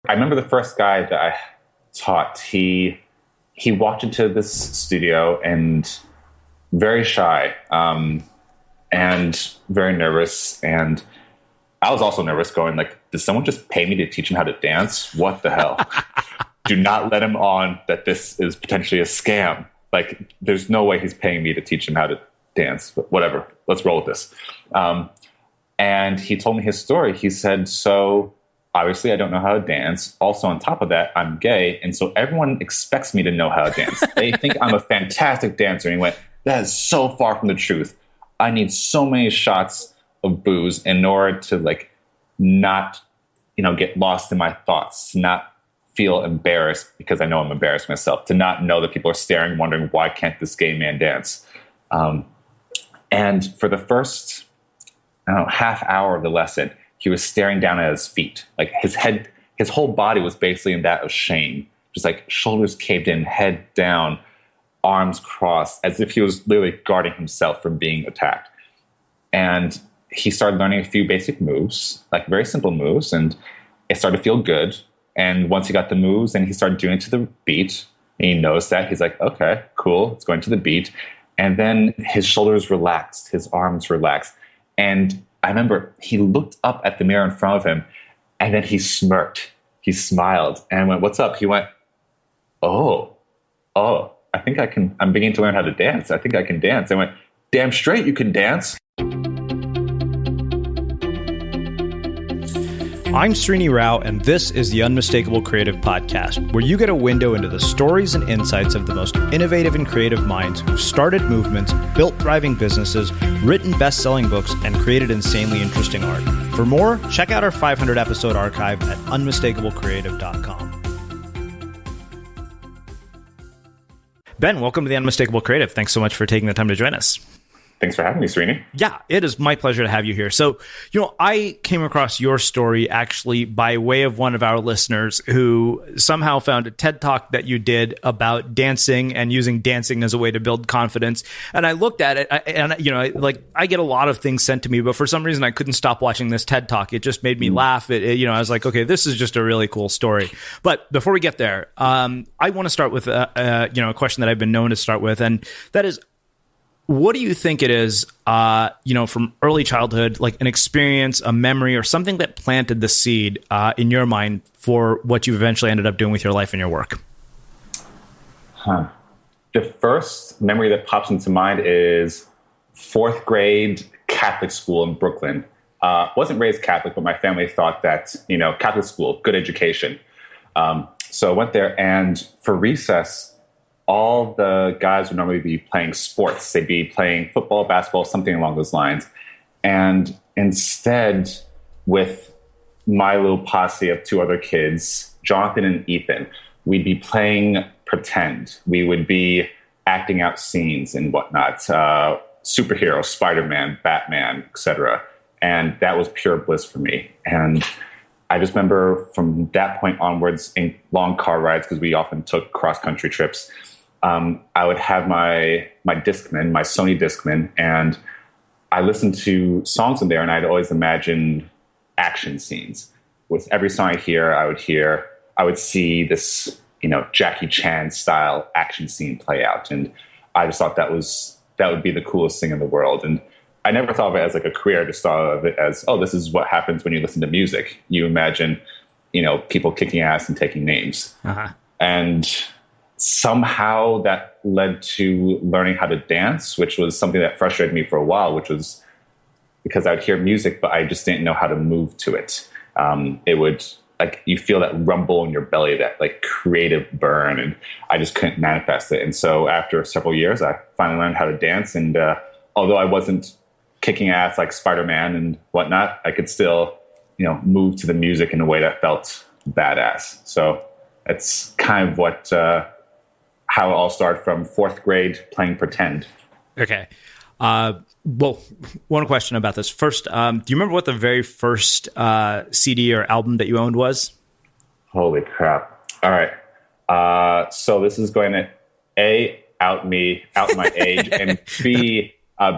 I remember the first guy that I taught, he walked into this studio and very shy, and very nervous. And I was also nervous, going like, did someone just pay me to teach him how to dance? What the hell? Do not let him on that this is potentially a scam. Like, there's no way he's paying me to teach him how to dance, but whatever, let's roll with this. And he told me his story. He said, so obviously I don't know how to dance. Also, on top of that, I'm gay. And so everyone expects me to know how to dance. They think I'm a fantastic dancer. And he went, that is so far from the truth. I need so many shots of booze in order to like not, get lost in my thoughts, to not feel embarrassed because I know I'm embarrassed myself, to not know that people are staring, wondering, why can't this gay man dance? And for the first, half hour of the lesson, he was staring down at his feet. Like his whole body was basically in that of shame. Just like shoulders caved in, head down, arms crossed, as if he was literally guarding himself from being attacked. And he started learning a few basic moves, like very simple moves, and it started to feel good. And once he got the moves and he started doing it to the beat, and he noticed that, he's like, okay, cool, it's going to the beat. And then his shoulders relaxed, his arms relaxed. And I remember he looked up at the mirror in front of him, and then he smirked. He smiled and went, what's up? He went, oh, I think I'm beginning to learn how to dance. I think I can dance. I went, damn straight you can dance. I'm Srini Rao, and this is the Unmistakable Creative Podcast, where you get a window into the stories and insights of the most innovative and creative minds who've started movements, built thriving businesses, written best-selling books, and created insanely interesting art. For more, check out our 500-episode archive at unmistakablecreative.com. Ben, welcome to the Unmistakable Creative. Thanks so much for taking the time to join us. Thanks for having me, Srini. Yeah, it is my pleasure to have you here. So, I came across your story actually by way of one of our listeners who somehow found a TED Talk that you did about dancing and using dancing as a way to build confidence. And I looked at it and, I get a lot of things sent to me, but for some reason I couldn't stop watching this TED Talk. It just made me laugh. I was like, okay, this is just a really cool story. But before we get there, I want to start with, a question that I've been known to start with, and that is, what do you think it is, from early childhood, like an experience, a memory, or something that planted the seed in your mind for what you eventually ended up doing with your life and your work? The first memory that pops into mind is fourth grade Catholic school in Brooklyn. Wasn't raised Catholic, but my family thought that, Catholic school, good education. So I went there, and for recess, all the guys would normally be playing sports. They'd be playing football, basketball, something along those lines. And instead, with my little posse of two other kids, Jonathan and Ethan, we'd be playing pretend. We would be acting out scenes and whatnot. Superheroes, Spider-Man, Batman, etc. And that was pure bliss for me. And I just remember from that point onwards, in long car rides, because we often took cross-country trips, I would have my Discman, my Sony Discman, and I listened to songs in there, and I'd always imagine action scenes. With every song I would see this, Jackie Chan style action scene play out, and I just thought that would be the coolest thing in the world. And I never thought of it as like a career. I just thought of it as, oh, this is what happens when you listen to music. You imagine, people kicking ass and taking names, and somehow that led to learning how to dance, which was something that frustrated me for a while, which was because I would hear music, but I just didn't know how to move to it. It would, you feel that rumble in your belly, that creative burn, and I just couldn't manifest it. And so after several years, I finally learned how to dance. And although I wasn't kicking ass like Spider-Man and whatnot, I could still, move to the music in a way that felt badass. So it's kind of how it all started, from fourth grade playing pretend. Okay. Well, one question about this. First, do you remember what the very first CD or album that you owned was? Holy crap. All right. So this is going to A, out my age, and B,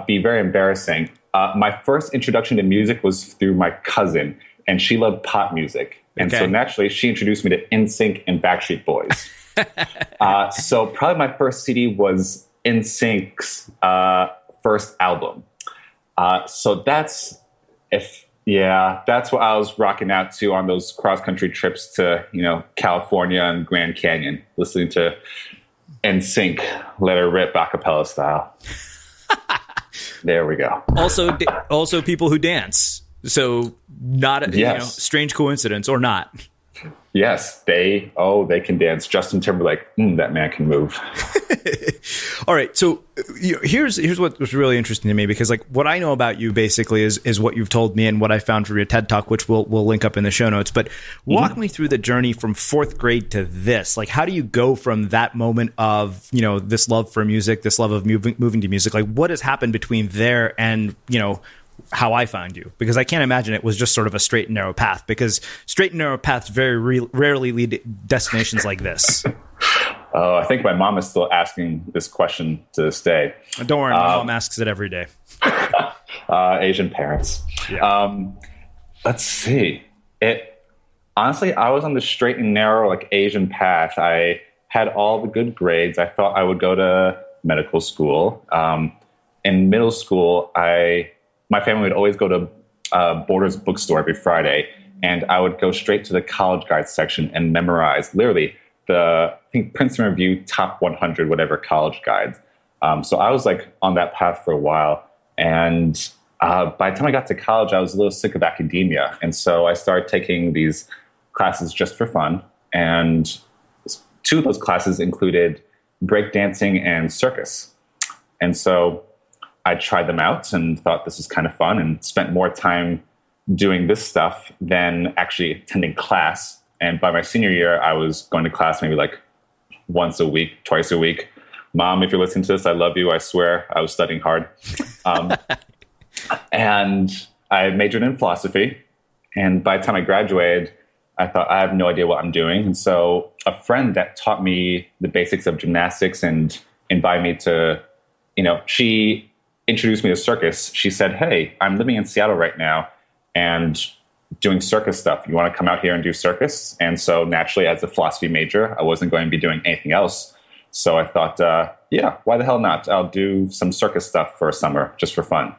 be very embarrassing. My first introduction to music was through my cousin, and she loved pop music. And so naturally, she introduced me to NSYNC and Backstreet Boys. So probably my first CD was NSYNC's first album. So that's what I was rocking out to on those cross-country trips to, California and Grand Canyon, listening to NSYNC, Let Her Rip, a cappella style. There we go. Also people who dance. So not a strange coincidence or not. Yes, they can dance. Justin Timberlake, that man can move. All right, so here's what was really interesting to me, because like what I know about you basically is what you've told me and what I found from your TED Talk, which we'll link up in the show notes. But walk me through the journey from fourth grade to this. Like, how do you go from that moment of this love for music, this love of moving to music? Like, what has happened between there and how I found you? Because I can't imagine it was just sort of a straight and narrow path, because straight and narrow paths very rarely lead destinations like this. Oh, I think my mom is still asking this question to this day. Don't worry, my mom asks it every day. Asian parents. Yeah. Let's see. Honestly, I was on the straight and narrow, like Asian path. I had all the good grades. I thought I would go to medical school. In middle school, my family would always go to Borders bookstore every Friday, and I would go straight to the college guides section and memorize literally I think Princeton Review top 100 whatever college guides. So I was like on that path for a while, and by the time I got to college, I was a little sick of academia, and so I started taking these classes just for fun. And two of those classes included breakdancing and circus, and so I tried them out and thought this was kind of fun, and spent more time doing this stuff than actually attending class. And by my senior year, I was going to class maybe like once a week, twice a week. Mom, if you're listening to this, I love you. I swear I was studying hard. And I majored in philosophy. And by the time I graduated, I thought, I have no idea what I'm doing. And so a friend that taught me the basics of gymnastics and invited me to, she introduced me to circus. She said, hey, I'm living in Seattle right now and doing circus stuff. You want to come out here and do circus? And so naturally, as a philosophy major, I wasn't going to be doing anything else. So I thought, why the hell not? I'll do some circus stuff for a summer just for fun.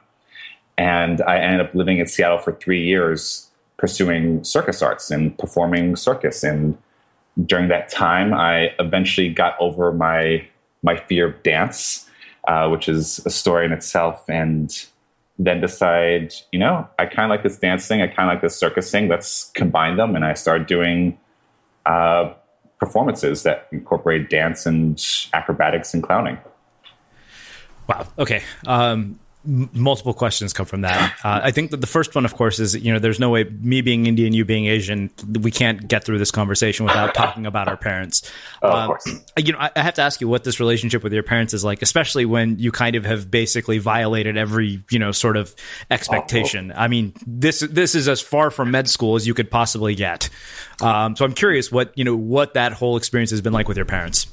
And I ended up living in Seattle for 3 years, pursuing circus arts and performing circus. And during that time, I eventually got over my fear of dance, which is a story in itself, and then decide, I kind of like this dance thing, I kind of like this circus thing, let's combine them. And I started doing performances that incorporate dance and acrobatics and clowning. Wow. Okay. Multiple questions come from that. I think that the first one, of course, is, there's no way, me being Indian, you being Asian, we can't get through this conversation without talking about our parents. Of course. I have to ask you what this relationship with your parents is like, especially when you kind of have basically violated every, sort of expectation. I mean, this is as far from med school as you could possibly get. So I'm curious what that whole experience has been like with your parents.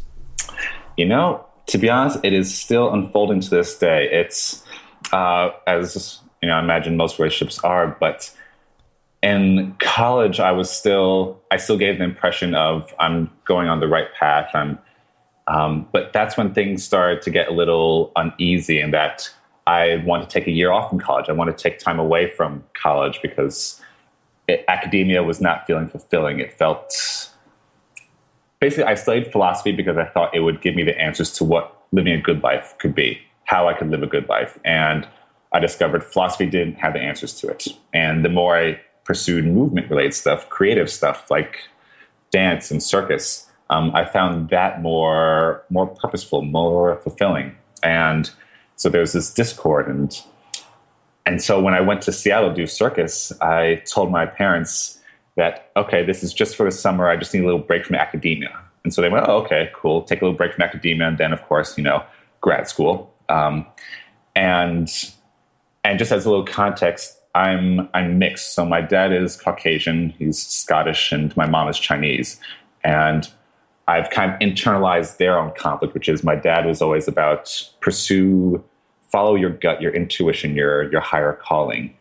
To be honest, it is still unfolding to this day. It's, as I imagine most relationships are, but in college, I still gave the impression of I'm going on the right path. But that's when things started to get a little uneasy, and that I wanted to take a year off from college. I wanted to take time away from college because academia was not feeling fulfilling. It felt basically, I studied philosophy because I thought it would give me the answers to what living a good life could be, how I could live a good life. And I discovered philosophy didn't have the answers to it. And the more I pursued movement-related stuff, creative stuff like dance and circus, I found that more purposeful, more fulfilling. And so there's this discord. And so when I went to Seattle to do circus, I told my parents that, okay, this is just for the summer. I just need a little break from academia. And so they went, oh, okay, cool. Take a little break from academia. And then, of course, grad school. And just as a little context, I'm mixed. So my dad is Caucasian, he's Scottish, and my mom is Chinese. And I've kind of internalized their own conflict, which is my dad was always about follow your gut, your intuition, your higher calling.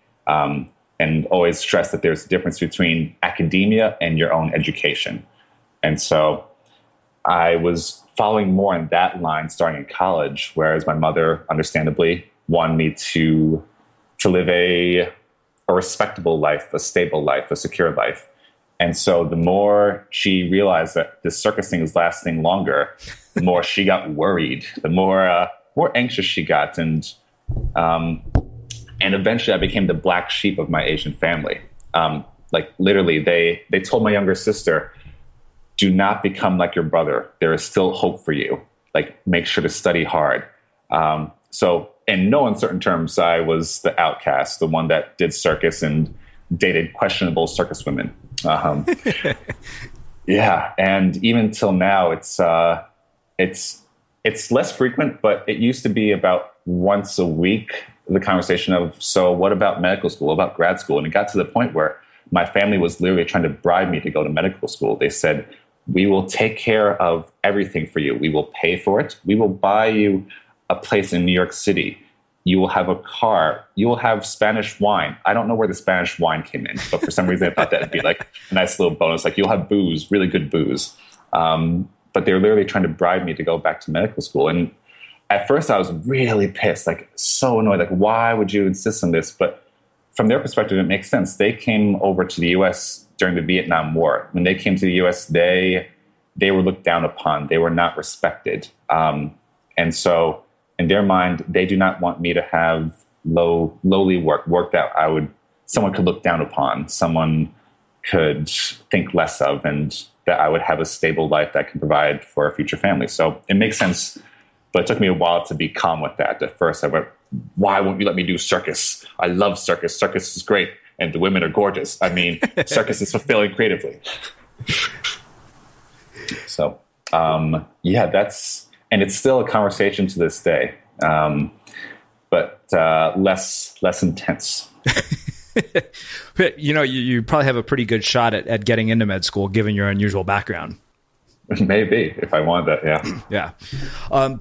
and always stress that there's a difference between academia and your own education. And so I was following more in that line starting in college, whereas my mother, understandably, wanted me to live a respectable life, a stable life, a secure life. And so the more she realized that this circus thing was lasting longer, the more she got worried, the more anxious she got. And eventually I became the black sheep of my Asian family. Like literally, they told my younger sister, do not become like your brother. There is still hope for you. Like, make sure to study hard. So in no uncertain terms, I was the outcast, the one that did circus and dated questionable circus women. Yeah. And even till now, it's less frequent, but it used to be about once a week, the conversation of, so what about medical school, about grad school? And it got to the point where my family was literally trying to bribe me to go to medical school. They said, we will take care of everything for you. We will pay for it. We will buy you a place in New York City. You will have a car. You will have Spanish wine. I don't know where the Spanish wine came in, but for some reason I thought that would be like a nice little bonus. Like, you'll have booze, really good booze. But they were literally trying to bribe me to go back to medical school. And at first I was really pissed, like so annoyed. Like, why would you insist on this? But from their perspective, it makes sense. They came over to the U.S. during the Vietnam War. When they came to the U.S., they were looked down upon. They were not respected. And so in their mind, they do not want me to have lowly work that someone could look down upon, someone could think less of, and that I would have a stable life that can provide for a future family. So it makes sense, but it took me a while to be calm with that. At first I went, why won't you let me do circus? I love circus. Circus is great. And the women are gorgeous. I mean, circus is fulfilling creatively. So, and it's still a conversation to this day, but less intense. You probably have a pretty good shot at getting into med school, given your unusual background. Maybe, if I wanted that, yeah. Yeah.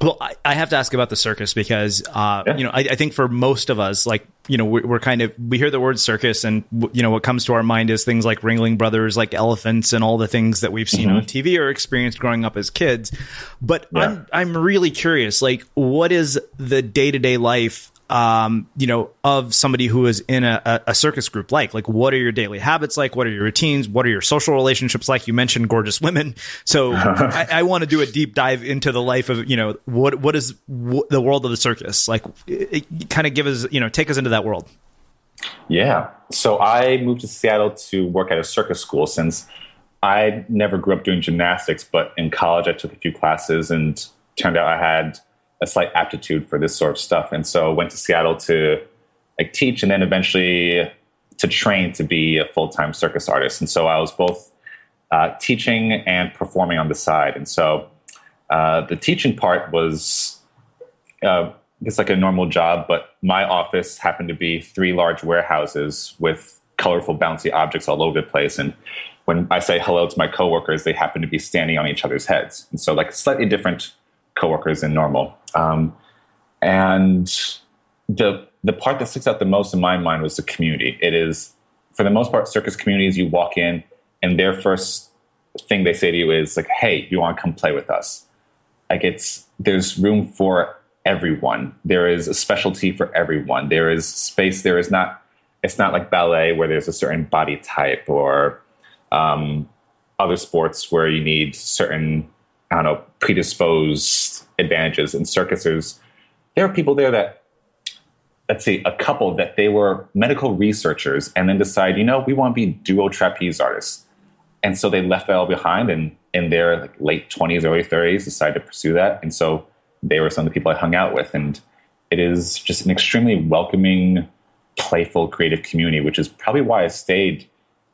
Well, I have to ask about the circus because, I think for most of us, like, we hear the word circus and, what comes to our mind is things like Ringling Brothers, like elephants and all the things that we've seen on TV or experienced growing up as kids. But yeah. I'm really curious, like, what is the day-to-day life of somebody who is in a circus group like what are your daily habits like? What are your routines? What are your social relationships like? You mentioned gorgeous women. So I want to do a deep dive into the life of, what is the world of the circus? Like, it kind of give us, take us into that world. Yeah. So I moved to Seattle to work at a circus school since I never grew up doing gymnastics, but in college I took a few classes and turned out I had a slight aptitude for this sort of stuff. And so went to Seattle to teach and then eventually to train to be a full-time circus artist. And so I was both teaching and performing on the side. And so the teaching part was it's like a normal job, but my office happened to be 3 large warehouses with colorful, bouncy objects all over the place. And when I say hello to my coworkers, they happen to be standing on each other's heads. And so slightly different coworkers than normal. And the part that sticks out the most in my mind was the community. It is, for the most part, circus communities, you walk in and their first thing they say to you is like, hey, you want to come play with us? Like, there's room for everyone. There is a specialty for everyone. There is space. It's not like ballet where there's a certain body type or other sports where you need certain, predisposed advantages. In circus, there are people there that, let's see, a couple that they were medical researchers and then decide, we want to be duo trapeze artists. And so they left that all behind and in their late 20s, early 30s decided to pursue that. And so they were some of the people I hung out with. And it is just an extremely welcoming, playful, creative community, which is probably why I stayed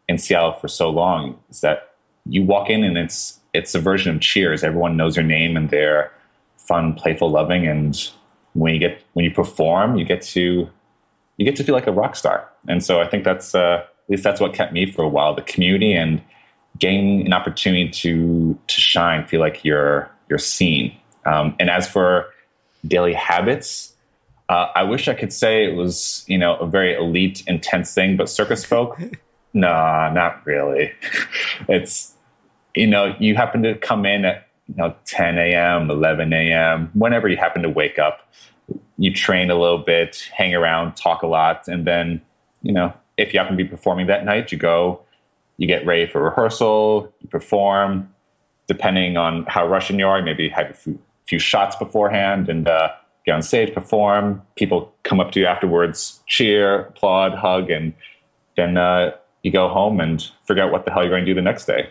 in Seattle for so long, is that you walk in and it's a version of Cheers. Everyone knows your name and they're fun, playful, loving. And when you perform, you get to feel like a rock star. And so I think that's, at least that's what kept me for a while, the community and getting an opportunity to shine, feel like you're seen. And as for daily habits, I wish I could say it was, a very elite, intense thing, but circus folk, nah, not really. It's, you happen to come in at, 10 a.m., 11 a.m., whenever you happen to wake up, you train a little bit, hang around, talk a lot. And then, if you happen to be performing that night, you go, you get ready for rehearsal, you perform, depending on how Russian you are, maybe have a few shots beforehand and get on stage, perform. People come up to you afterwards, cheer, applaud, hug, and then you go home and figure out what the hell you're going to do the next day.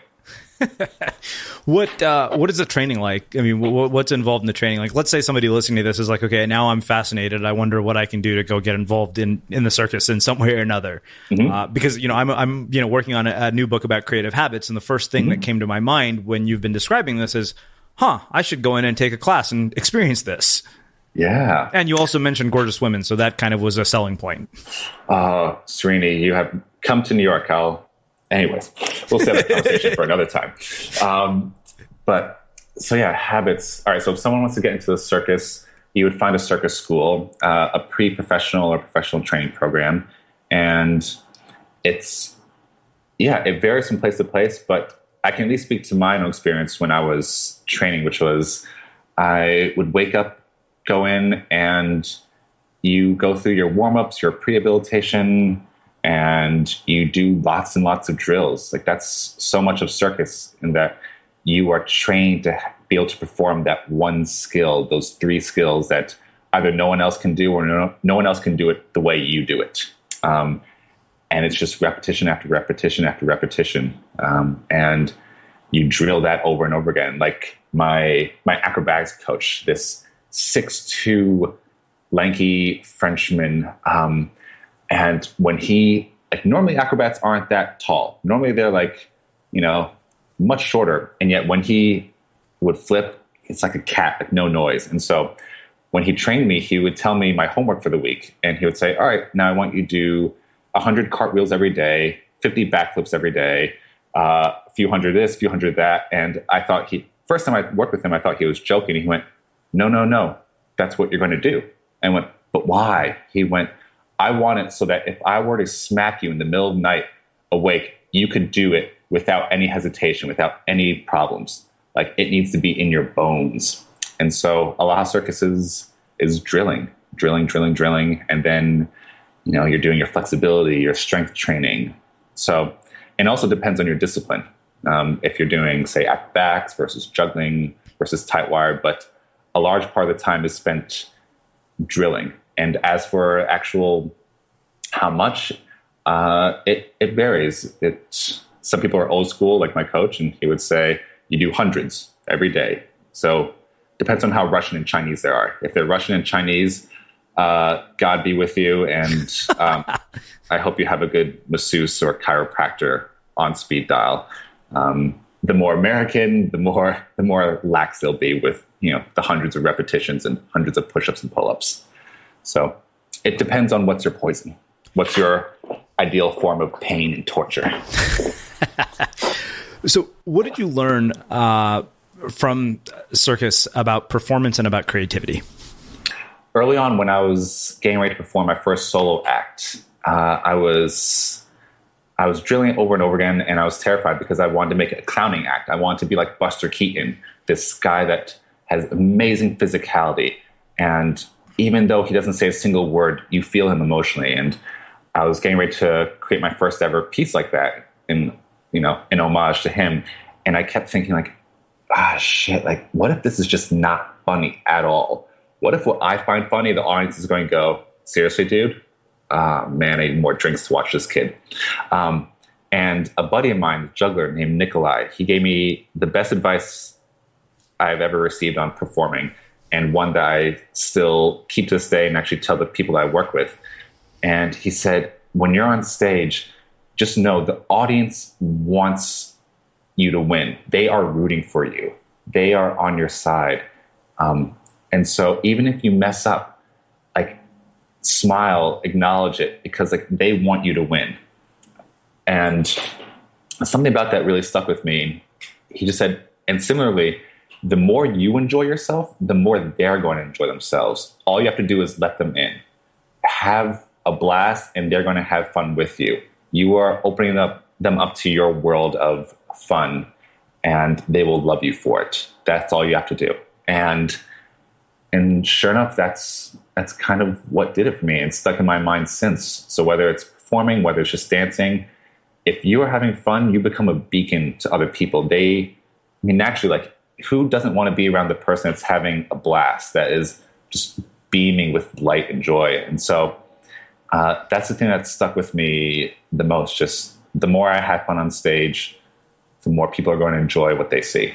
What is the training like? I mean, what's involved in the training? Like, let's say somebody listening to this is like, okay, now I'm fascinated. I wonder what I can do to go get involved in the circus in some way or another. Mm-hmm. Because, I'm working on a new book about creative habits. And the first thing that came to my mind when you've been describing this is, I should go in and take a class and experience this. Yeah. And you also mentioned gorgeous women. So that kind of was a selling point. Srini, you have come to New York. Anyways, we'll save that conversation for another time. Habits. All right. So if someone wants to get into the circus, you would find a circus school, a pre-professional or professional training program. And it varies from place to place, but I can at least speak to my own experience when I was training, which was I would wake up, go in, and you go through your warm-ups, your prehabilitation, and you do lots and lots of drills. Like, that's so much of circus, in that you are trained to be able to perform that one skill, those 3 skills that either no one else can do or no one else can do it the way you do it. And it's just repetition after repetition after repetition. And you drill that over and over again. Like my acrobatics coach, this 6'2", lanky Frenchman, and when normally acrobats aren't that tall. Normally they're much shorter. And yet when he would flip, it's like a cat, like no noise. And so when he trained me, he would tell me my homework for the week. And he would say, all right, now I want you to do 100 cartwheels every day, 50 backflips every day, a few hundred this, a few hundred that. And I thought first time I worked with him, I thought he was joking. He went, no, that's what you're going to do. And I went, but why? He went, I want it so that if I were to smack you in the middle of the night awake, you could do it without any hesitation, without any problems. Like, it needs to be in your bones. And so a lot of circuses is drilling. And then, you're doing your flexibility, your strength training. So, and also depends on your discipline. If you're doing, say, acrobatics versus juggling versus tight wire, but a large part of the time is spent drilling. And as for actual how much, it varies. Some people are old school, like my coach, and he would say you do hundreds every day. So depends on how Russian and Chinese there are. If they're Russian and Chinese, God be with you, and I hope you have a good masseuse or chiropractor on speed dial. The more American, the more lax they'll be with the hundreds of repetitions and hundreds of push-ups and pull-ups. So it depends on what's your poison. What's your ideal form of pain and torture? So what did you learn from circus about performance and about creativity? Early on, when I was getting ready to perform my first solo act, I was drilling it over and over again, and I was terrified because I wanted to make it a clowning act. I wanted to be like Buster Keaton, this guy that has amazing physicality. And even though he doesn't say a single word, you feel him emotionally. And I was getting ready to create my first ever piece like that in homage to him. And I kept thinking shit, what if this is just not funny at all? What if what I find funny, the audience is going to go, seriously, dude? Man, I need more drinks to watch this kid. And a buddy of mine, a juggler named Nikolai, he gave me the best advice I've ever received on performing, and one that I still keep to this day and actually tell the people that I work with. And he said, when you're on stage, just know the audience wants you to win. They are rooting for you. They are on your side. And so even if you mess up, smile, acknowledge it, because they want you to win. And something about that really stuck with me. He just said, and similarly, the more you enjoy yourself, the more they're going to enjoy themselves. All you have to do is let them in. Have a blast, and they're going to have fun with you. You are opening them up to your world of fun, and they will love you for it. That's all you have to do. And sure enough, that's kind of what did it for me, and stuck in my mind since. So whether it's performing, whether it's just dancing, if you are having fun, you become a beacon to other people. Naturally, like, who doesn't want to be around the person that's having a blast, that is just beaming with light and joy? And so that's the thing that stuck with me the most. Just the more I have fun on stage, the more people are going to enjoy what they see.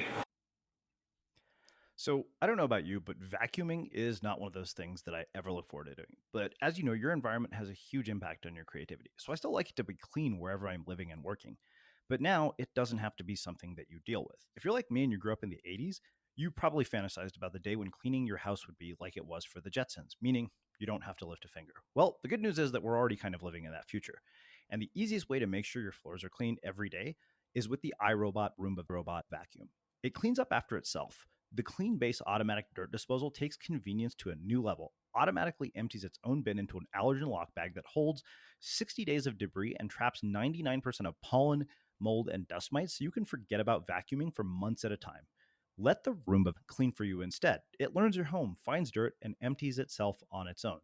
So I don't know about you, but vacuuming is not one of those things that I ever look forward to doing. But as you know, your environment has a huge impact on your creativity. So I still like it to be clean wherever I'm living and working. But now it doesn't have to be something that you deal with. If you're like me and you grew up in the 80s, you probably fantasized about the day when cleaning your house would be like it was for the Jetsons, meaning you don't have to lift a finger. Well, the good news is that we're already kind of living in that future. And the easiest way to make sure your floors are clean every day is with the iRobot Roomba Robot Vacuum. It cleans up after itself. The Clean Base automatic dirt disposal takes convenience to a new level, automatically empties its own bin into an allergen lock bag that holds 60 days of debris and traps 99% of pollen, mold, and dust mites, so you can forget about vacuuming for months at a time. Let the Roomba clean for you instead. It learns your home, finds dirt, and empties itself on its own.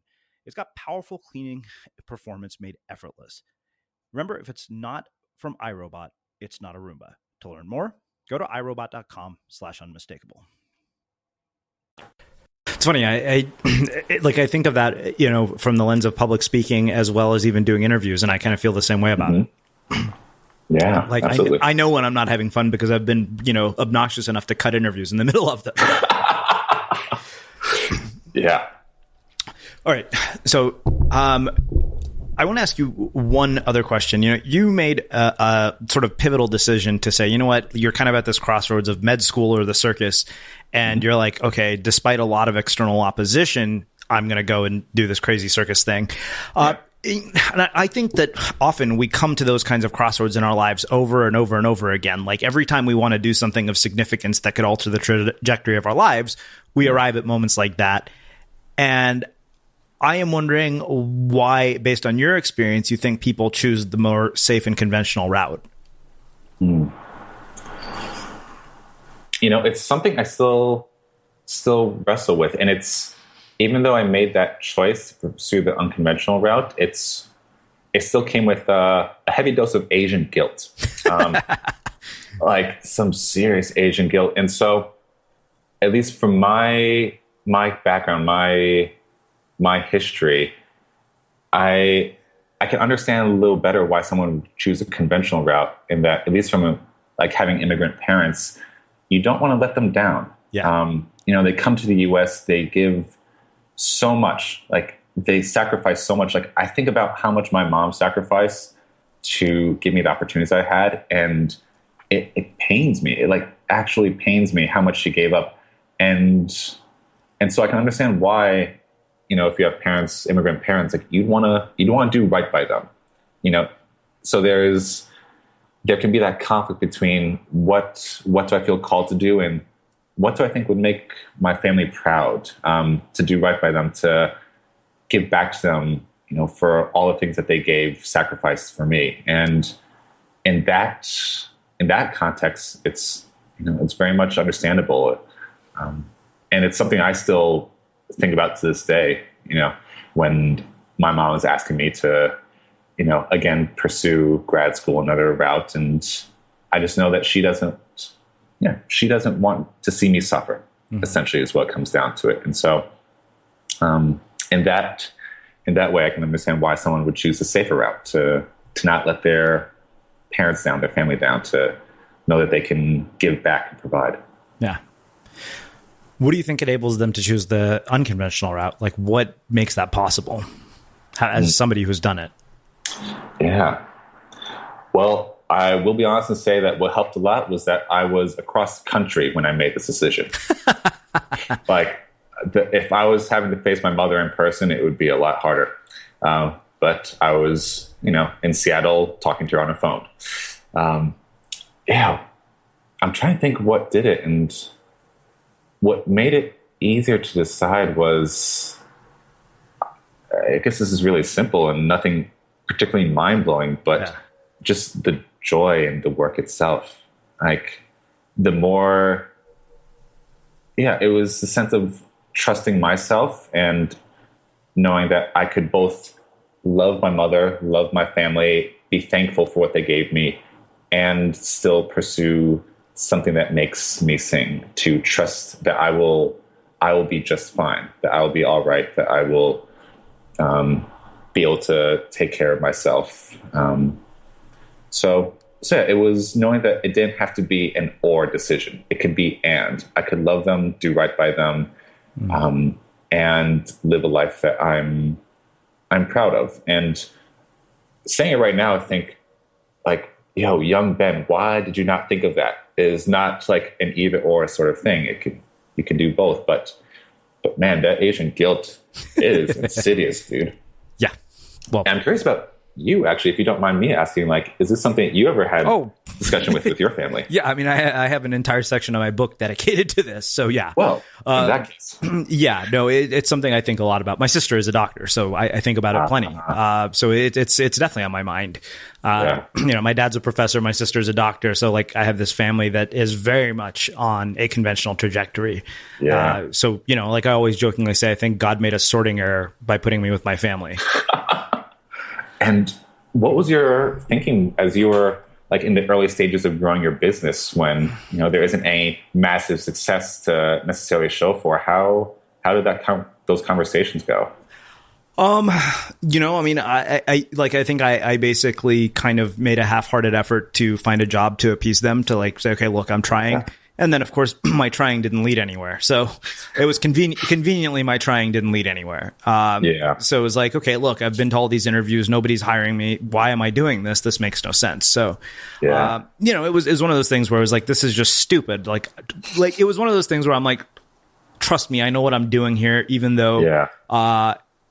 It's got powerful cleaning performance made effortless. Remember, if it's not from iRobot, it's not a Roomba. To learn more, go to irobot.com/unmistakable. It's funny. I think of that, from the lens of public speaking as well as even doing interviews, and I kind of feel the same way about it. Yeah, like absolutely. I know when I'm not having fun because I've been, obnoxious enough to cut interviews in the middle of them. Yeah. All right. So, I want to ask you one other question. You made a sort of pivotal decision to say, you know what, you're kind of at this crossroads of med school or the circus, and you're like, okay, despite a lot of external opposition, I'm going to go and do this crazy circus thing. And I think that often we come to those kinds of crossroads in our lives over and over and over again. Like every time we want to do something of significance that could alter the trajectory of our lives, we arrive at moments like that. And I am wondering why, based on your experience, you think people choose the more safe and conventional route. It's something I still wrestle with. And even though I made that choice to pursue the unconventional route, it still came with a heavy dose of Asian guilt, like some serious Asian guilt. And so, at least from my background, my history, I can understand a little better why someone would choose a conventional route. In that, at least from having immigrant parents, you don't want to let them down. Yeah. They come to the U.S., they give so much, they sacrifice so much. I think about how much my mom sacrificed to give me the opportunities I had, and it pains me. It actually pains me how much she gave up, and so I can understand why, if you have parents, immigrant parents, you want to do right by them, So there can be that conflict between what do I feel called to do and what do I think would make my family proud, to do right by them, to give back to them, for all the things that they gave, sacrificed for me. And in that context, it's very much understandable. And it's something I still think about to this day, when my mom was asking me to, again, pursue grad school, another route. And I just know that she doesn't want to see me suffer, essentially, is what comes down to it. And so, in that way, I can understand why someone would choose the safer route, to not let their parents down, their family down, to know that they can give back and provide. Yeah. What do you think enables them to choose the unconventional route? What makes that possible, as somebody who's done it? Yeah. Well, I will be honest and say that what helped a lot was that I was across the country when I made this decision. If I was having to face my mother in person, it would be a lot harder. But I was, in Seattle talking to her on the phone. I'm trying to think what did it. And what made it easier to decide was, I guess this is really simple and nothing particularly mind-blowing, but just the joy in the work itself. Like the more, it was the sense of trusting myself and knowing that I could both love my mother, love my family, be thankful for what they gave me, and still pursue something that makes me sing, to trust that I will be just fine, that I will be all right, that I will be able to take care of myself. So it was knowing that it didn't have to be an or decision. It could be and. I could love them, do right by them, and live a life that I'm proud of. And saying it right now, I think like, young Ben, why did you not think of that? It is not like an either or sort of thing. You can do both, but man, that Asian guilt is insidious, dude. Yeah. Well, and I'm curious about you, actually, if you don't mind me asking, like, is this something that you ever had discussion with your family? Yeah, I mean, I have an entire section of my book dedicated to this. So yeah. Well, in that case. Yeah, no, it's something I think a lot about. My sister is a doctor, so I think about it plenty. So it's definitely on my mind. My dad's a professor, my sister's a doctor. So like I have this family that is very much on a conventional trajectory. Yeah. So, like I always jokingly say, I think God made a sorting error by putting me with my family. And what was your thinking as you were like in the early stages of growing your business when, there isn't any massive success to necessarily show for? How did those conversations go? I think I basically kind of made a half-hearted effort to find a job to appease them, to like say, okay, look, I'm trying. Yeah. And then, of course, my trying didn't lead anywhere. So it was conveniently my trying didn't lead anywhere. So it was like, okay, look, I've been to all these interviews. Nobody's hiring me. Why am I doing this? This makes no sense. So, it was one of those things where I was like, this is just stupid. Like it was one of those things where I'm like, trust me, I know what I'm doing here, even though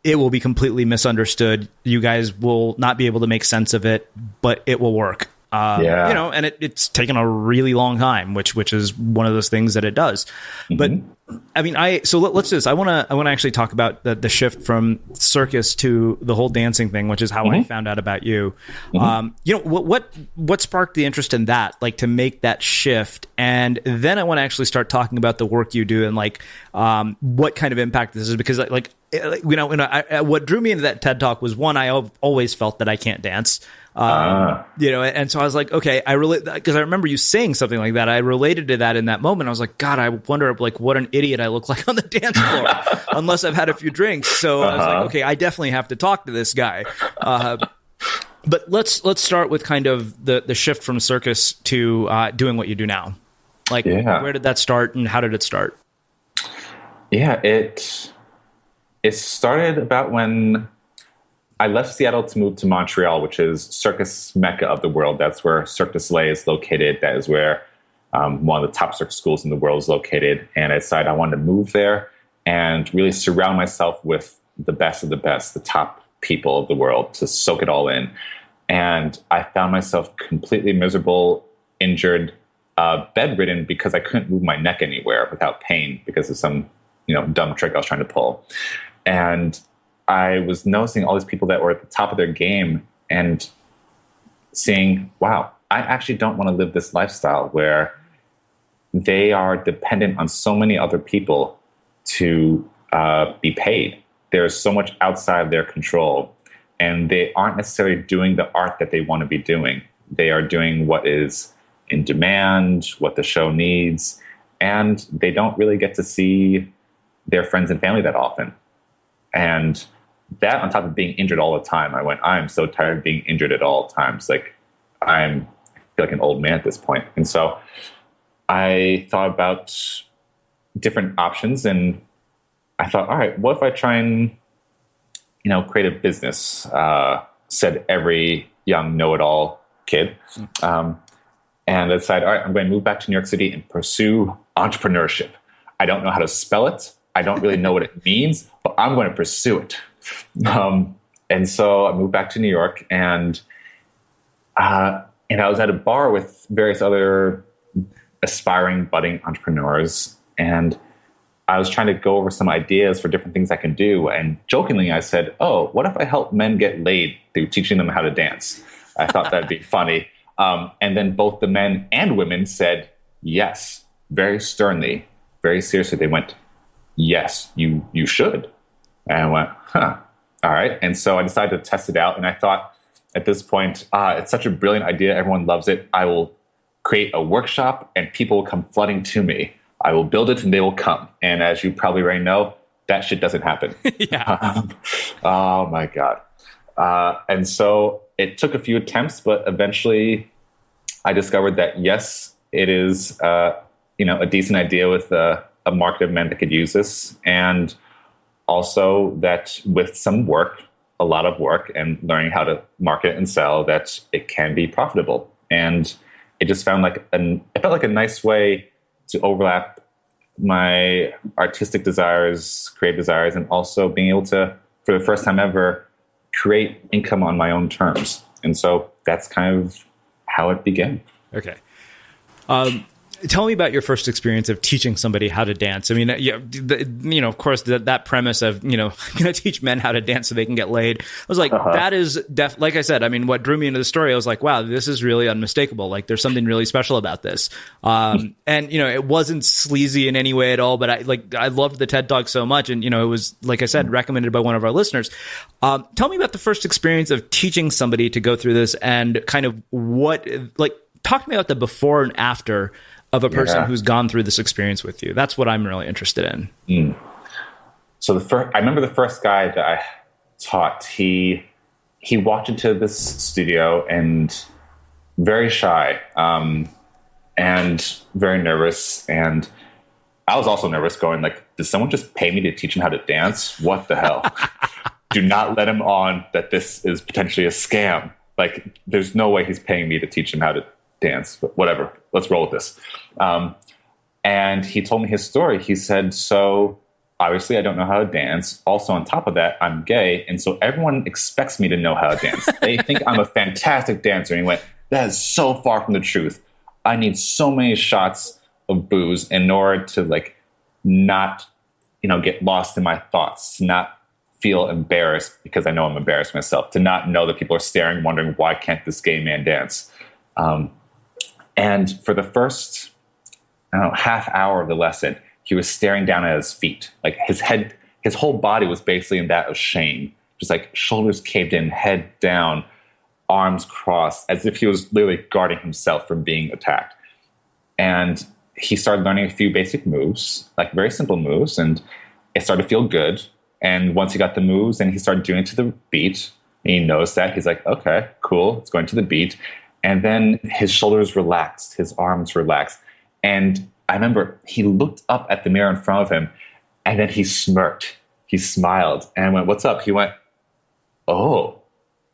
it will be completely misunderstood. You guys will not be able to make sense of it, but it will work. And it's taken a really long time, which is one of those things that it does. Mm-hmm. But I mean, let's do this. I want to actually talk about the shift from circus to the whole dancing thing, which is how I found out about you. What sparked the interest in that, like to make that shift? And then I want to actually start talking about the work you do and like, what kind of impact this is, because what drew me into that TED Talk was, one, I always felt that I can't dance. And so I was like, okay, because I remember you saying something like that. I related to that in that moment. I was like, God, I wonder like what an idiot I look like on the dance floor, unless I've had a few drinks. So I was like, okay, I definitely have to talk to this guy. But let's start with kind of the shift from circus to doing what you do now. Like, where did that start and how did it start? Yeah, it started about when I left Seattle to move to Montreal, which is circus mecca of the world. That's where Cirque du Soleil is located. That is where one of the top circus schools in the world is located. And I decided I wanted to move there and really surround myself with the best of the best, the top people of the world, to soak it all in. And I found myself completely miserable, injured, bedridden, because I couldn't move my neck anywhere without pain because of some dumb trick I was trying to pull. And I was noticing all these people that were at the top of their game and seeing, wow, I actually don't want to live this lifestyle where they are dependent on so many other people to be paid. There's so much outside of their control, and they aren't necessarily doing the art that they want to be doing. They are doing what is in demand, what the show needs, and they don't really get to see their friends and family that often. And that, on top of being injured all the time, I'm so tired of being injured at all times. Like, I feel like an old man at this point. And so I thought about different options, and I thought, all right, what if I try and, create a business, said every young know-it-all kid. And I decided, all right, I'm going to move back to New York City and pursue entrepreneurship. I don't know how to spell it. I don't really know what it means, but I'm going to pursue it. And so I moved back to New York, and I was at a bar with various other aspiring budding entrepreneurs, and I was trying to go over some ideas for different things I can do. And jokingly, I said, oh, what if I help men get laid through teaching them how to dance? I thought that'd be funny. And then both the men and women said, yes, very sternly, very seriously. They went, yes, you should. And I went, huh, all right. And so I decided to test it out. And I thought at this point, it's such a brilliant idea. Everyone loves it. I will create a workshop and people will come flooding to me. I will build it and they will come. And as you probably already know, that shit doesn't happen. Yeah. Oh my God. And so it took a few attempts, but eventually I discovered that yes, it is, a decent idea with a market of men that could use this. And also that with some work, a lot of work and learning how to market and sell, that it can be profitable. And it just found it felt like a nice way to overlap my artistic desires, creative desires, and also being able to, for the first time ever, create income on my own terms. And so that's kind of how it began. Okay. Tell me about your first experience of teaching somebody how to dance. I mean, of course, that premise of, going to teach men how to dance so they can get laid. I was like, that is like I said, I mean, what drew me into the story, I was like, wow, this is really unmistakable. Like there's something really special about this. And, it wasn't sleazy in any way at all, but I loved the TED Talk so much. And, it was, like I said, recommended by one of our listeners. Tell me about the first experience of teaching somebody to go through this and kind of talk to me about the before and after of a person who's gone through this experience with you. That's what I'm really interested in. So I remember the first guy that I taught, he walked into this studio and very shy, and very nervous. And I was also nervous going like, did someone just pay me to teach him how to dance? What the hell? Do not let him on that this is potentially a scam. Like there's no way he's paying me to teach him how to dance, but whatever, let's roll with this. And he told me his story. He said, so obviously I don't know how to dance. Also on top of that, I'm gay. And so everyone expects me to know how to dance. They think I'm a fantastic dancer. And he went, that is so far from the truth. I need so many shots of booze in order to not, get lost in my thoughts, to not feel embarrassed because I know I'm embarrassed myself, to not know that people are staring, wondering, why can't this gay man dance? And for the first, half hour of the lesson, he was staring down at his feet. Like his whole body was basically in that of shame. Just like shoulders caved in, head down, arms crossed, as if he was literally guarding himself from being attacked. And he started learning a few basic moves, like very simple moves, and it started to feel good. And once he got the moves and he started doing it to the beat, and he noticed that, he's like, okay, cool, it's going to the beat. And then his shoulders relaxed, his arms relaxed. And I remember he looked up at the mirror in front of him and then he smirked. He smiled and I went, what's up? He went, oh,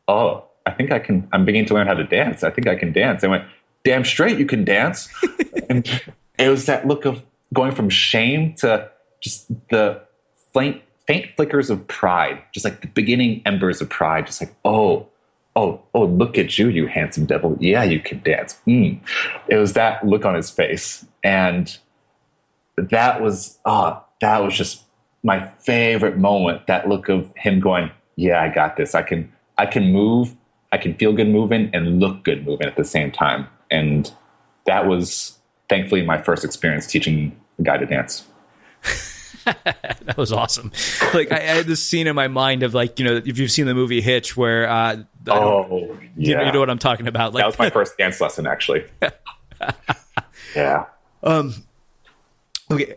I think I'm beginning to learn how to dance. I think I can dance. I went, damn straight you can dance. And it was that look of going from shame to just the faint flickers of pride, just like the beginning embers of pride, just like, oh, look at you, you handsome devil. Yeah, you can dance. It was that look on his face. And that was just my favorite moment. That look of him going, yeah, I got this. I can move. I can feel good moving and look good moving at the same time. And that was thankfully my first experience teaching a guy to dance. That was awesome. Like I had this scene in my mind of if you've seen the movie Hitch, where you know what I'm talking about. Like, that was my first dance lesson, actually. Yeah. Okay.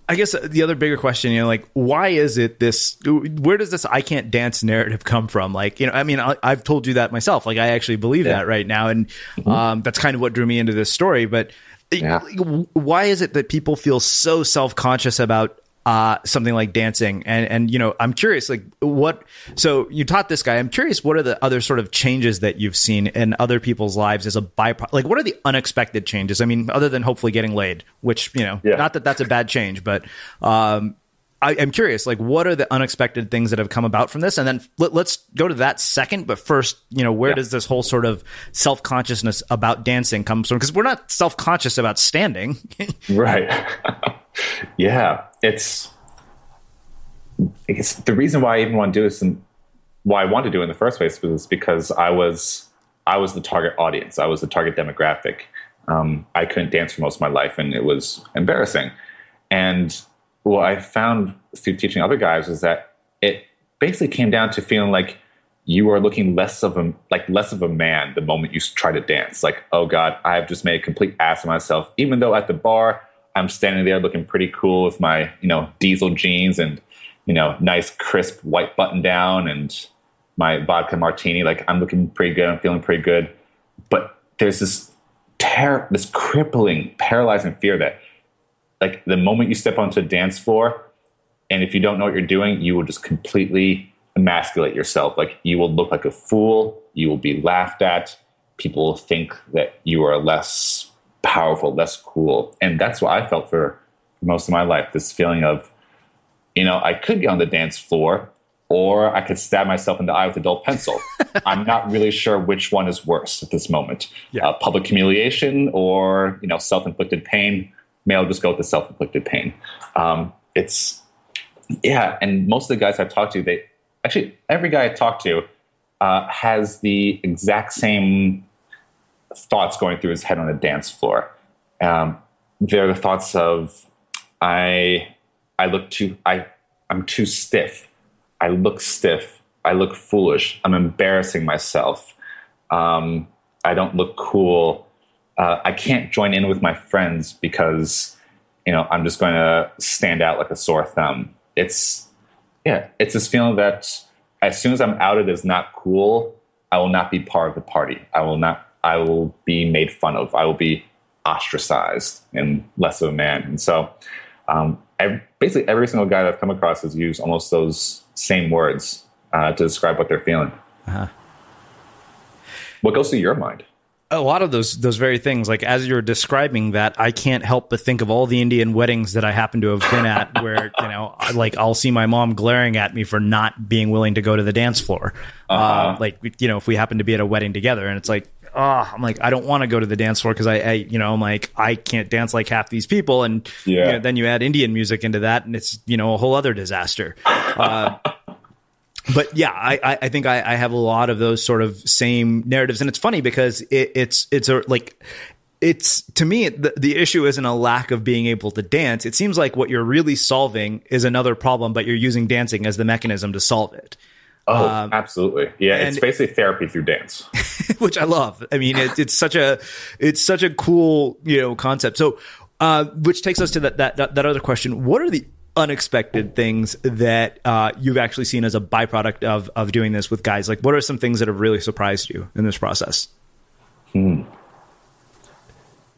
I guess the other bigger question, why is it where does this I can't dance narrative come from? I've told you that myself. Like, I actually believe that right now. And that's kind of what drew me into this story. But why is it that people feel so self-conscious about something like dancing? And I'm curious, so you taught this guy. I'm curious, what are the other sort of changes that you've seen in other people's lives as a byproduct? Like, what are the unexpected changes? I mean, other than hopefully getting laid, which, not that that's a bad change, but I'm curious, what are the unexpected things that have come about from this? And then let's go to that second. But first, where does this whole sort of self-consciousness about dancing come from? Because we're not self-conscious about standing. Right. Yeah, it's the reason why I even want to do this and why I wanted to do it in the first place was because I was the target audience. I was the target demographic. I couldn't dance for most of my life, and it was embarrassing. And what I found through teaching other guys is that it basically came down to feeling like you are looking less of a man the moment you try to dance. Like, oh God, I've just made a complete ass of myself. Even though at the bar I'm standing there looking pretty cool with my diesel jeans and nice crisp white button down and my vodka martini. Like, I'm looking pretty good. I'm feeling pretty good. But there's this crippling, paralyzing fear that, like, the moment you step onto a dance floor, and if you don't know what you're doing, you will just completely emasculate yourself. Like, you will look like a fool. You will be laughed at. People will think that you are less powerful, less cool. And that's what I felt for most of my life. This feeling of, I could be on the dance floor, or I could stab myself in the eye with a dull pencil. I'm not really sure which one is worse at this moment. Yeah. Public humiliation or, self-inflicted pain. Maybe I'll just go with the self-inflicted pain. And most of the guys I talked to, every guy I talked to has the exact same thoughts going through his head on a dance floor. They're the thoughts of, I'm too stiff. I look stiff. I look foolish. I'm embarrassing myself. I don't look cool. I can't join in with my friends because, I'm just going to stand out like a sore thumb. It's this feeling that as soon as I'm outed as not cool, I will not be part of the party. I will be made fun of. I will be ostracized and less of a man. And so, basically every single guy that I've come across has used almost those same words to describe what they're feeling. Uh-huh. What goes through your mind? A lot of those very things. Like, as you're describing that, I can't help but think of all the Indian weddings that I happen to have been at where, I'll see my mom glaring at me for not being willing to go to the dance floor. Uh-huh. If we happen to be at a wedding together, and it's like, I'm like, I don't want to go to the dance floor because I'm like, I can't dance like half these people. And then you add Indian music into that, and it's, a whole other disaster. But yeah, I think I have a lot of those sort of same narratives. And it's funny because it's to me, the issue isn't a lack of being able to dance. It seems like what you're really solving is another problem, but you're using dancing as the mechanism to solve it. Oh, absolutely. Yeah. It's basically therapy through dance, which I love. I mean, it's such a cool, concept. So, which takes us to that other question. What are the unexpected things that you've actually seen as a byproduct of doing this with guys? Like, what are some things that have really surprised you in this process?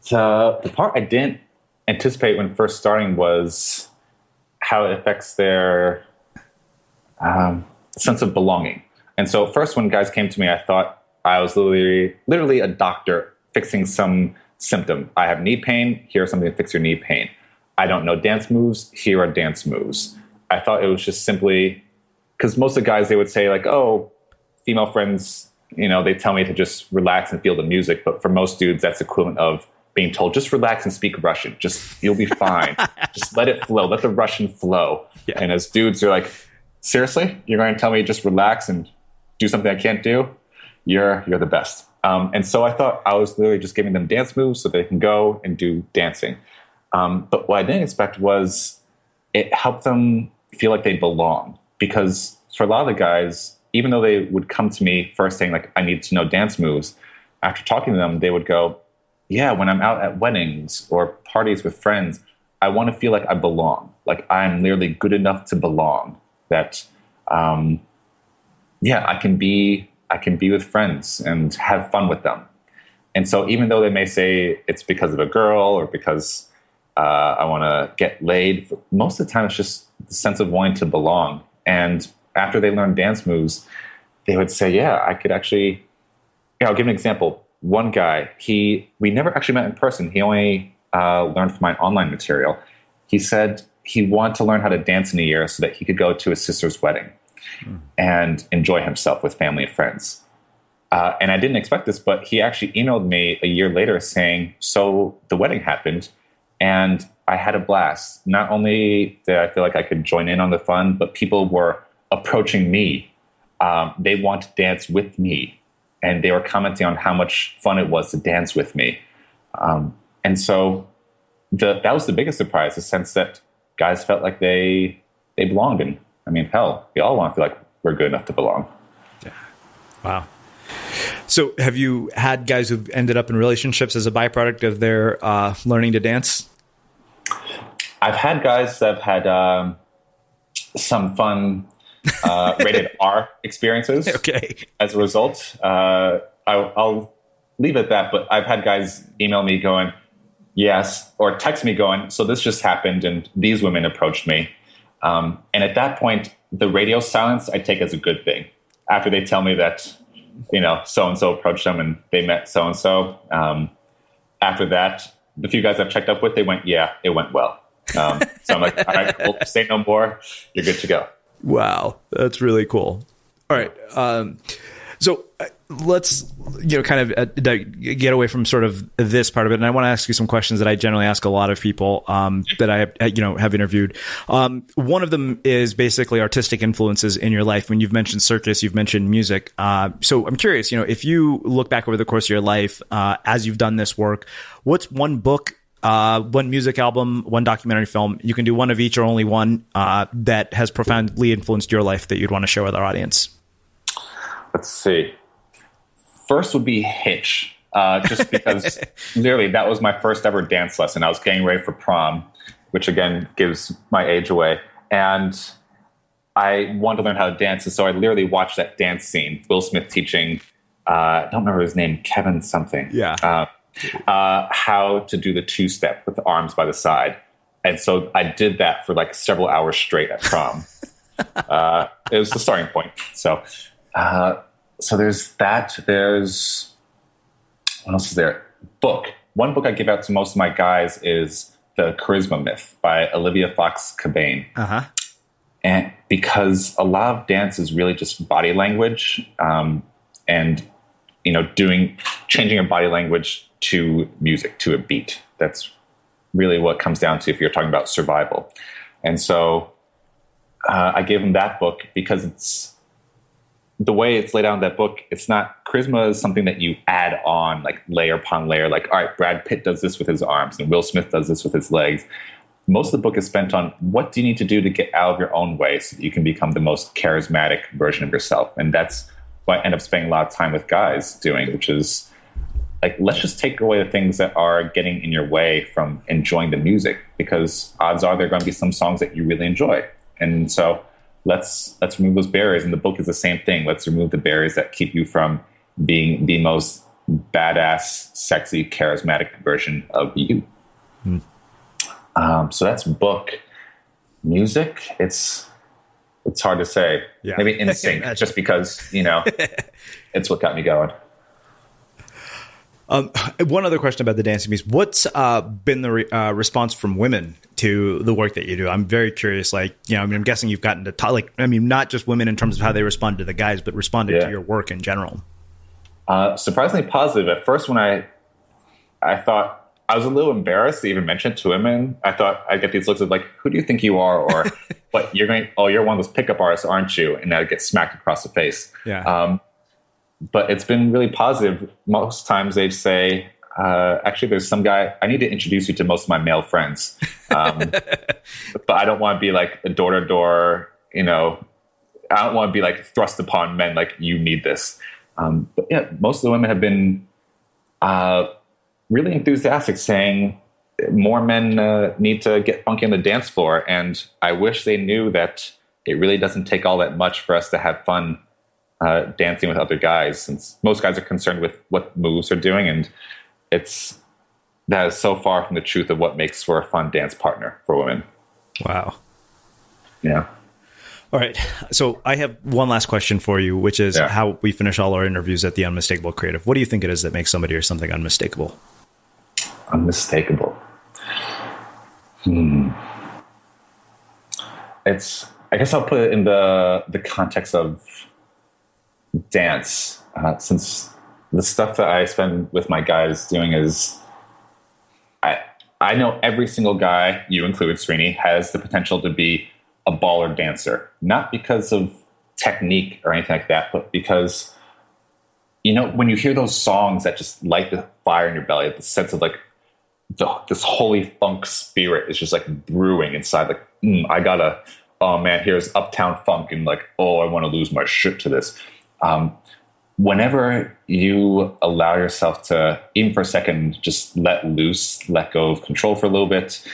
So the part I didn't anticipate when first starting was how it affects their sense of belonging. And so first, when guys came to me, I thought I was literally a doctor fixing some symptom. I have knee pain. Here's something to fix your knee pain. I don't know dance moves. Here are dance moves. I thought it was just simply because most of the guys, they would say like, oh, female friends, they tell me to just relax and feel the music. But for most dudes, that's equivalent of being told, just relax and speak Russian. You'll be fine. Just let it flow. Let the Russian flow. Yeah. And as dudes, you're like, seriously? You're going to tell me just relax and do something I can't do? You're the best. And so I thought I was literally just giving them dance moves so they can go and do dancing. But what I didn't expect was it helped them feel like they belong. Because for a lot of the guys, even though they would come to me first saying, like, I need to know dance moves, after talking to them, they would go, yeah, when I'm out at weddings or parties with friends, I want to feel like I belong. Like, I'm literally good enough to belong. That, I can be with friends and have fun with them. And so even though they may say it's because of a girl or because I want to get laid, most of the time it's just the sense of wanting to belong. And after they learn dance moves, they would say, yeah, I could actually, I'll give an example. One guy, we never actually met in person. He only learned from my online material. He said he wanted to learn how to dance in a year so that he could go to his sister's wedding and enjoy himself with family and friends. And I didn't expect this, but he actually emailed me a year later saying, so the wedding happened and I had a blast. Not only did I feel like I could join in on the fun, but people were approaching me. They wanted to dance with me, and they were commenting on how much fun it was to dance with me. And so that was the biggest surprise, the sense that guys felt like they belonged. And I mean, hell, we all want to feel like we're good enough to belong. Yeah. Wow. So have you had guys who've ended up in relationships as a byproduct of their learning to dance? I've had guys that have had some fun rated R experiences. Okay. As a result, I'll leave it at that. But I've had guys email me going, yes, or text me going, so this just happened and these women approached me. And at that point, the radio silence I take as a good thing. After they tell me that, so-and-so approached them and they met so-and-so. After that, the few guys I've checked up with, they went, yeah, it went well. So I'm like, all right, cool. Say no more. You're good to go. Wow. That's really cool. All right. So let's, kind of get away from sort of this part of it. And I want to ask you some questions that I generally ask a lot of people that I have interviewed. One of them is basically artistic influences in your life. When you've mentioned circus, you've mentioned music. So I'm curious, if you look back over the course of your life, as you've done this work, what's one book, one music album, one documentary film, you can do one of each or only one, that has profoundly influenced your life that you'd want to share with our audience? Let's see. First would be Hitch, just because literally that was my first ever dance lesson. I was getting ready for prom, which again gives my age away. And I wanted to learn how to dance. And so I literally watched that dance scene, Will Smith teaching, I don't remember his name, Kevin something. Yeah. How to do the two-step with the arms by the side. And so I did that for like several hours straight at prom. It was the starting point. So there's that. There's, what else is there? Book. One book I give out to most of my guys is The Charisma Myth by Olivia Fox Cabane. Uh-huh. And because a lot of dance is really just body language, and changing your body language to music, to a beat. That's really what it comes down to if you're talking about survival. And so I gave him that book because it's the way it's laid out in that book. It's not, charisma is something that you add on, like layer upon layer. Like, all right, Brad Pitt does this with his arms and Will Smith does this with his legs. Most of the book is spent on what do you need to do to get out of your own way so that you can become the most charismatic version of yourself. And that's what I end up spending a lot of time with guys doing, which is like, let's just take away the things that are getting in your way from enjoying the music, because odds are there are going to be some songs that you really enjoy. And so let's remove those barriers. And the book is the same thing. Let's remove the barriers that keep you from being the most badass, sexy, charismatic version of you. So that's book. Music, it's hard to say. Yeah. Maybe NSYNC, just because, it's what got me going. One other question about the dancing piece. What's been the response from women to the work that you do? I'm very curious. I'm guessing you've gotten to talk, not just women in terms of how they respond to the guys, but responded to your work in general. Surprisingly positive. At first, when I thought, I was a little embarrassed to even mention it to women. I thought I'd get these looks of like, who do you think you are? Or, what, you're one of those pickup artists, aren't you? And I'd get smacked across the face. Yeah. But it's been really positive. Most times they'd say, actually, there's some guy, I need to introduce you to most of my male friends. But I don't want to be like a door-to-door, I don't want to be like thrust upon men like, you need this. But yeah, most of the women have been really enthusiastic, saying more men need to get funky on the dance floor. And I wish they knew that it really doesn't take all that much for us to have fun dancing with other guys, since most guys are concerned with what moves they're doing, and that is so far from the truth of what makes for a fun dance partner for women. Wow. Yeah. All right. So I have one last question for you, which is how we finish all our interviews at the Unmistakable Creative. What do you think it is that makes somebody or something unmistakable? Unmistakable. I guess I'll put it in the context of dance, since the stuff that I spend with my guys doing is, I I know every single guy, you included, Srini, has the potential to be a baller dancer, not because of technique or anything like that, but because, when you hear those songs that just light the fire in your belly, the sense of like this holy funk spirit is just like brewing inside. Like, oh man, here's Uptown Funk, and like, oh, I want to lose my shit to this. Whenever you allow yourself to, even for a second, just let loose, let go of control for a little bit,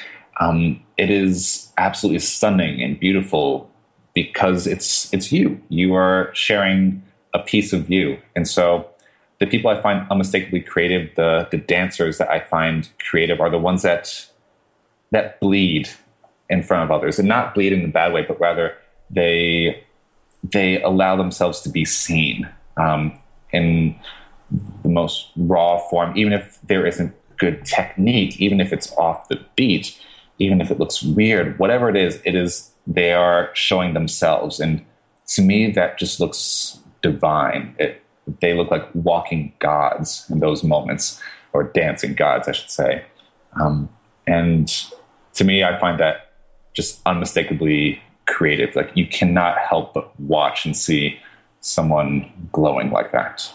it is absolutely stunning and beautiful because it's you. You are sharing a piece of you. And so the people I find unmistakably creative, the dancers that I find creative, are the ones that bleed in front of others, and not bleed in a bad way, but rather they allow themselves to be seen in the most raw form, even if there isn't good technique, even if it's off the beat, even if it looks weird, whatever it is they are showing themselves. And to me, that just looks divine. They look like walking gods in those moments, or dancing gods, I should say. And to me, I find that just unmistakably creative. Like, you cannot help but watch and see someone glowing like that.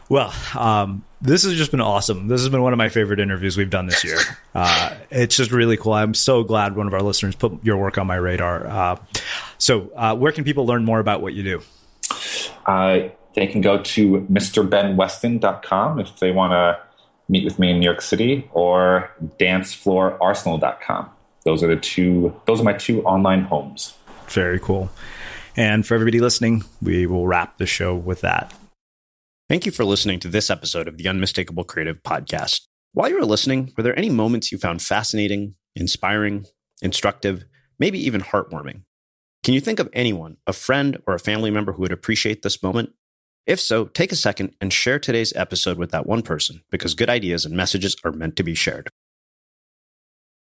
Well, this has just been awesome. This has been one of my favorite interviews we've done this year. It's just really cool. I'm so glad one of our listeners put your work on my radar. So where can people learn more about what you do? They can go to mrbenweston.com if they want to meet with me in New York City, or dancefloorarsenal.com. Those are my two online homes. Very cool. And for everybody listening, we will wrap the show with that. Thank you for listening to this episode of the Unmistakable Creative Podcast. While you were listening, were there any moments you found fascinating, inspiring, instructive, maybe even heartwarming? Can you think of anyone, a friend or a family member, who would appreciate this moment? If so, take a second and share today's episode with that one person, because good ideas and messages are meant to be shared.